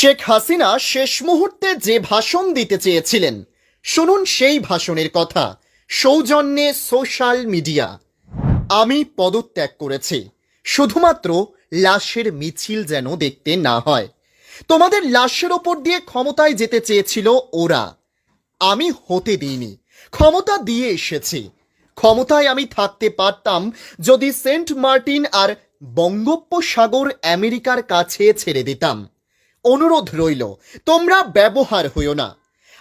শেখ হাসিনা শেষ মুহূর্তে যে ভাষণ দিতে চেয়েছিলেন, শুনুন সেই ভাষণের কথা। সৌজন্যে সোশ্যাল মিডিয়া। আমি পদত্যাগ করেছি, শুধুমাত্র লাশের মিছিল যেন দেখতে না হয়। তোমাদের লাশের ওপর দিয়ে ক্ষমতায় যেতে চেয়েছিল ওরা, আমি হতে দিইনি, ক্ষমতা দিয়ে এসেছি। ক্ষমতায় আমি থাকতে পারতাম যদি সেন্ট মার্টিন আর বঙ্গোপসাগর আমেরিকার কাছে ছেড়ে দিতাম। অনুরোধ রইল, তোমরা ব্যবহার হইও না।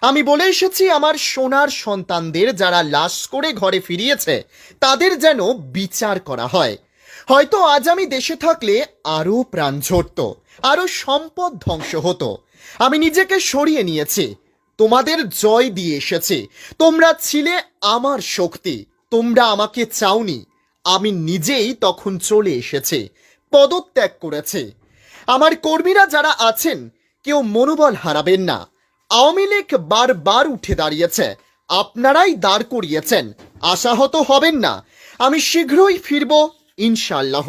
আমি বলে এসেছি, আমার সোনার সন্তানদের যারা লাশ করে ঘরে ফিরিয়েছে তাদের যেন বিচার করা হয়। হয়তো আজ আমি দেশে থাকলে আরও প্রাণ ঝরত, আরও সম্পদ ধ্বংস হতো। আমি নিজেকে সরিয়ে নিয়েছি, তোমাদের জয় দিয়ে এসেছি। তোমরা ছিলে আমার শক্তি, তোমরা আমাকে চাওনি। আমি নিজেই তখন চলে এসেছি, পদত্যাগ করেছি। আমার কর্মীরা যারা আছেন, কেউ মনোবল হারাবেন না। আওয়ামী লীগ বারবার উঠে দাঁড়িয়েছে, আপনারাই দাঁড় করিয়েছেন। আশাহত হবেন না, আমি শীঘ্রই ফিরব ইনশাল্লাহ।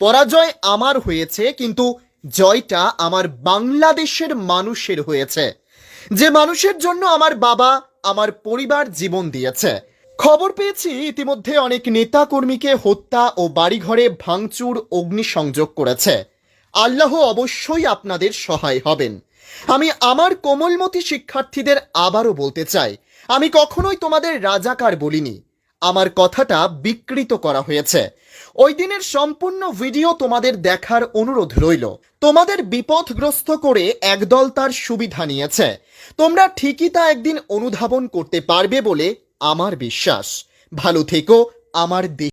পরাজয় আমার হয়েছে, কিন্তু জয়টা আমার বাংলাদেশের মানুষের হয়েছে, যে মানুষের জন্য আমার বাবা, আমার পরিবার জীবন দিয়েছে। খবর পেয়েছি ইতিমধ্যে অনেক নেতা কর্মীকে হত্যা ও বাড়িঘরে ভাঙচুর, অগ্নিসংযোগ করেছে। আল্লাহ অবশ্যই আপনাদের সহায় হবেন। আমি আমার কোমলমতি শিক্ষার্থীদের আবারও বলতে চাই, আমি কখনোই তোমাদের রাজাকার বলিনি। আমার কথাটা বিকৃত করা হয়েছে। ওই দিনের সম্পূর্ণ ভিডিও তোমাদের দেখার অনুরোধ রইল। তোমাদের বিপদগ্রস্ত করে একদল তার সুবিধা নিয়েছে। তোমরা ঠিকই তা একদিন অনুধাবন করতে পারবে বলে আমার বিশ্বাস। ভালো থেকো আমার দেশ।